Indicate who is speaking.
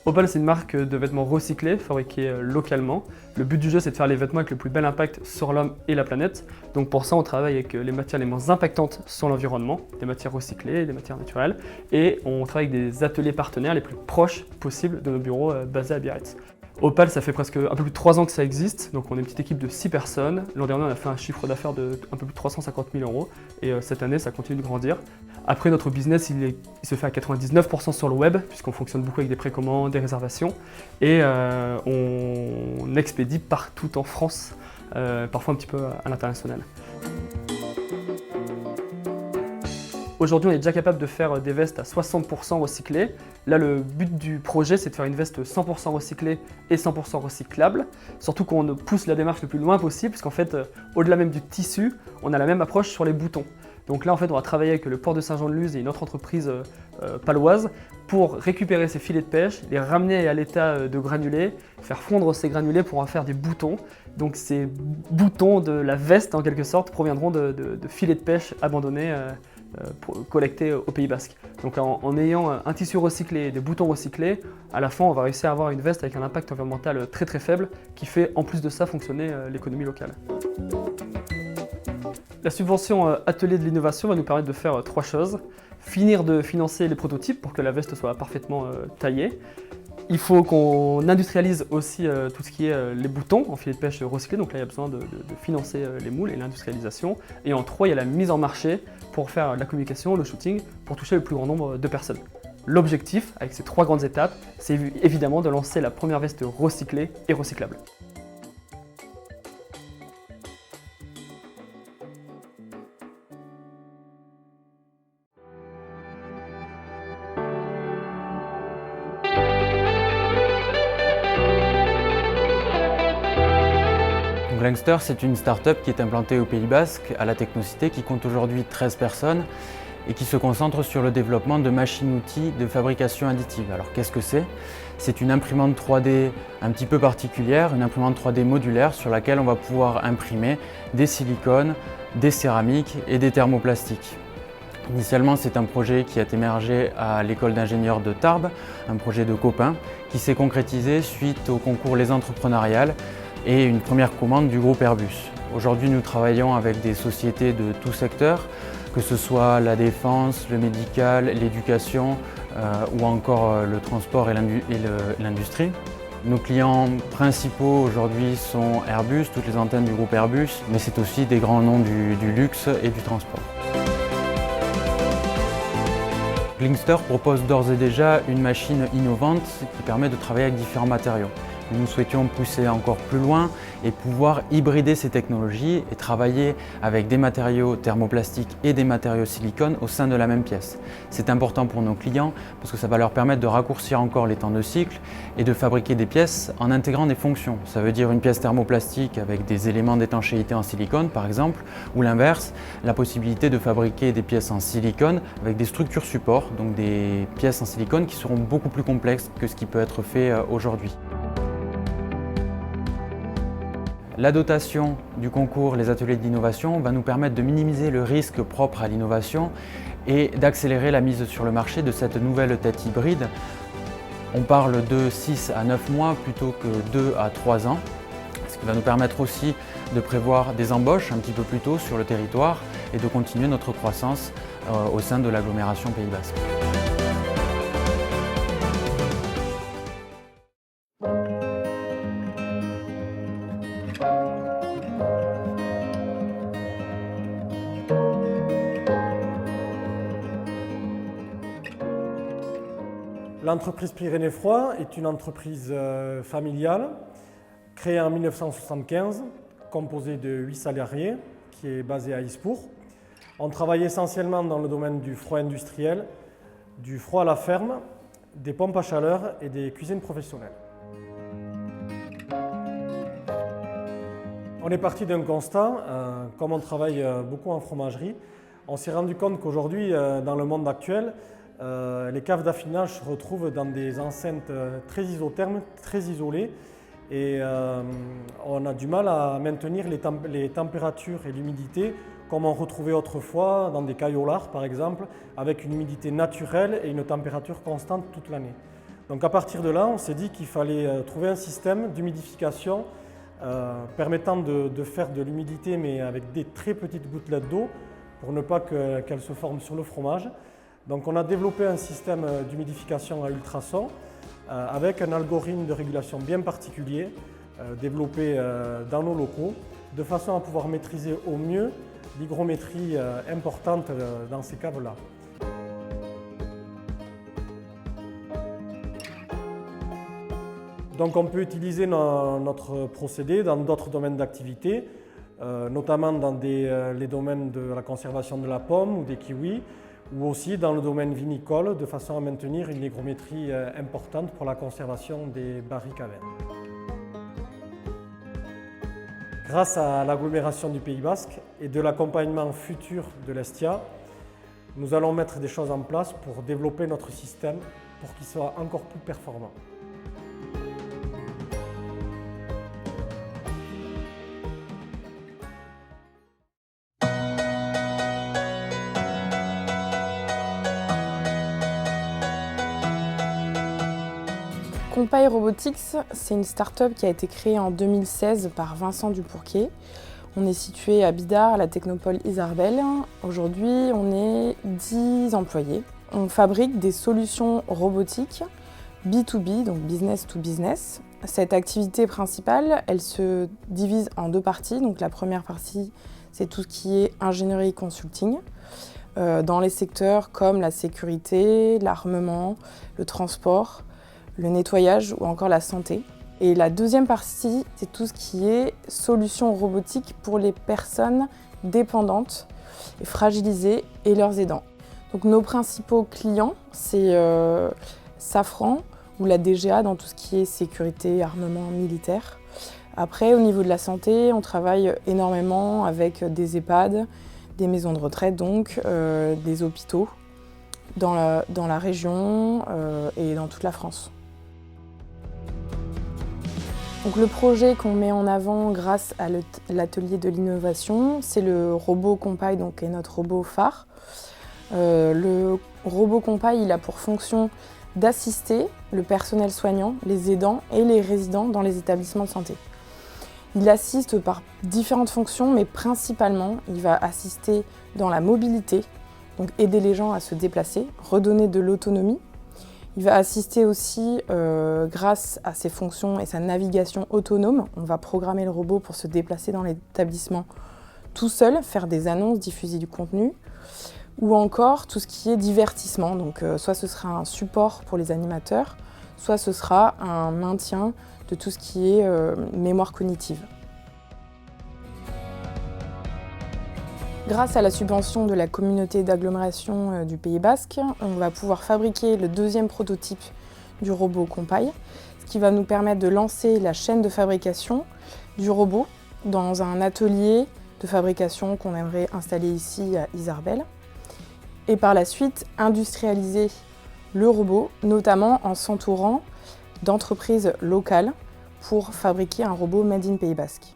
Speaker 1: Opal, c'est une marque de vêtements recyclés, fabriqués localement. Le but du jeu, c'est de faire les vêtements avec le plus bel impact sur l'homme et la planète. Donc pour ça, on travaille avec les matières les moins impactantes sur l'environnement, des matières recyclées, des matières naturelles. Et on travaille avec des ateliers partenaires les plus proches possibles de nos bureaux basés à Biarritz. Opal, ça fait presque un peu plus de 3 ans que ça existe, donc on est une petite équipe de 6 personnes. L'an dernier, on a fait un chiffre d'affaires de un peu plus de 350 000 € et cette année, ça continue de grandir. Après, notre business, il se fait à 99% sur le web, puisqu'on fonctionne beaucoup avec des précommandes, des réservations, et on expédie partout en France, parfois un petit peu à l'international. Aujourd'hui, on est déjà capable de faire des vestes à 60% recyclées. Là, le but du projet, c'est de faire une veste 100% recyclée et 100% recyclable. Surtout qu'on pousse la démarche le plus loin possible, puisqu'en fait, au-delà même du tissu, on a la même approche sur les boutons. Donc là, en fait, on va travailler avec le port de Saint-Jean-de-Luz et une autre entreprise paloise pour récupérer ces filets de pêche, les ramener à l'état de granulés, faire fondre ces granulés pour en faire des boutons. Donc ces boutons de la veste, en quelque sorte, proviendront de filets de pêche abandonnés collectés au Pays Basque. Donc en ayant un tissu recyclé et des boutons recyclés, à la fin on va réussir à avoir une veste avec un impact environnemental très très faible qui fait en plus de ça fonctionner l'économie locale. La subvention Atelier de l'innovation va nous permettre de faire 3 choses. Finir de financer les prototypes pour que la veste soit parfaitement taillée. Il faut qu'on industrialise aussi tout ce qui est les boutons en filet de pêche recyclés, donc là il y a besoin de financer les moules et l'industrialisation. Et en 3, il y a la mise en marché pour faire la communication, le shooting, pour toucher le plus grand nombre de personnes. L'objectif, avec ces 3 grandes étapes, c'est évidemment de lancer la première veste recyclée et recyclable.
Speaker 2: Glingster, c'est une start-up qui est implantée au Pays Basque, à la Technocité, qui compte aujourd'hui 13 personnes et qui se concentre sur le développement de machines-outils de fabrication additive. Alors qu'est-ce que c'est? C'est une imprimante 3D un petit peu particulière, une imprimante 3D modulaire sur laquelle on va pouvoir imprimer des silicones, des céramiques et des thermoplastiques. Initialement, c'est un projet qui a émergé à l'école d'ingénieurs de Tarbes, un projet de copains qui s'est concrétisé suite au concours Les Entrepreneuriales et une première commande du groupe Airbus. Aujourd'hui, nous travaillons avec des sociétés de tout secteur, que ce soit la défense, le médical, l'éducation ou encore le transport et l'industrie. Nos clients principaux aujourd'hui sont Airbus, toutes les antennes du groupe Airbus, mais c'est aussi des grands noms du luxe et du transport. Glingster propose d'ores et déjà une machine innovante qui permet de travailler avec différents matériaux. Nous souhaitions pousser encore plus loin et pouvoir hybrider ces technologies et travailler avec des matériaux thermoplastiques et des matériaux silicone au sein de la même pièce. C'est important pour nos clients parce que ça va leur permettre de raccourcir encore les temps de cycle et de fabriquer des pièces en intégrant des fonctions. Ça veut dire une pièce thermoplastique avec des éléments d'étanchéité en silicone par exemple, ou l'inverse, la possibilité de fabriquer des pièces en silicone avec des structures supports, donc des pièces en silicone qui seront beaucoup plus complexes que ce qui peut être fait aujourd'hui. La dotation du concours Les Ateliers de l'innovation va nous permettre de minimiser le risque propre à l'innovation et d'accélérer la mise sur le marché de cette nouvelle tête hybride. On parle de 6 à 9 mois plutôt que 2 à 3 ans, ce qui va nous permettre aussi de prévoir des embauches un petit peu plus tôt sur le territoire et de continuer notre croissance au sein de l'agglomération Pays Basque.
Speaker 3: L'entreprise Pyrénées Froid est une entreprise familiale créée en 1975, composée de 8 salariés, qui est basée à Ispour. On travaille essentiellement dans le domaine du froid industriel, du froid à la ferme, des pompes à chaleur et des cuisines professionnelles. On est parti d'un constat, comme on travaille beaucoup en fromagerie, on s'est rendu compte qu'aujourd'hui, dans le monde actuel, les caves d'affinage se retrouvent dans des enceintes très isothermes, très isolées, et on a du mal à maintenir les températures et l'humidité comme on retrouvait autrefois dans des caillolards par exemple, avec une humidité naturelle et une température constante toute l'année. Donc à partir de là, on s'est dit qu'il fallait trouver un système d'humidification permettant de faire de l'humidité mais avec des très petites gouttelettes d'eau pour ne pas qu'elles se forment sur le fromage. Donc on a développé un système d'humidification à ultrasons avec un algorithme de régulation bien particulier développé dans nos locaux de façon à pouvoir maîtriser au mieux l'hygrométrie importante dans ces caves-là. Donc on peut utiliser notre procédé dans d'autres domaines d'activité, notamment dans les domaines de la conservation de la pomme ou des kiwis, ou aussi dans le domaine vinicole, de façon à maintenir une hygrométrie importante pour la conservation des barriques à vin. Grâce à l'agglomération du Pays Basque et de l'accompagnement futur de l'Hestia, nous allons mettre des choses en place pour développer notre système pour qu'il soit encore plus performant.
Speaker 4: Compail Robotics, c'est une start-up qui a été créée en 2016 par Vincent Dupourquier. On est situé à Bidart, à la technopole Isarbel. Aujourd'hui, on est 10 employés. On fabrique des solutions robotiques B2B, donc business to business. Cette activité principale, elle se divise en deux parties. Donc la première partie, c'est tout ce qui est ingénierie consulting, dans les secteurs comme la sécurité, l'armement, le transport, le nettoyage ou encore la santé. Et la deuxième partie, c'est tout ce qui est solutions robotiques pour les personnes dépendantes et fragilisées et leurs aidants. Donc nos principaux clients, c'est Safran ou la DGA dans tout ce qui est sécurité, armement militaire. Après, au niveau de la santé, on travaille énormément avec des EHPAD, des maisons de retraite, donc des hôpitaux dans la région et dans toute la France. Donc le projet qu'on met en avant grâce à l'atelier de l'innovation, c'est le robot Compail, donc qui est notre robot phare. Le robot Compail, il a pour fonction d'assister le personnel soignant, les aidants et les résidents dans les établissements de santé. Il assiste par différentes fonctions, mais principalement, il va assister dans la mobilité, donc aider les gens à se déplacer, redonner de l'autonomie. Il va assister aussi grâce à ses fonctions et sa navigation autonome. On va programmer le robot pour se déplacer dans l'établissement tout seul, faire des annonces, diffuser du contenu, ou encore tout ce qui est divertissement. Donc soit ce sera un support pour les animateurs, soit ce sera un maintien de tout ce qui est mémoire cognitive. Grâce à la subvention de la communauté d'agglomération du Pays Basque, on va pouvoir fabriquer le deuxième prototype du robot Compail, ce qui va nous permettre de lancer la chaîne de fabrication du robot dans un atelier de fabrication qu'on aimerait installer ici à Isarbel. Et par la suite, industrialiser le robot, notamment en s'entourant d'entreprises locales pour fabriquer un robot made in Pays Basque.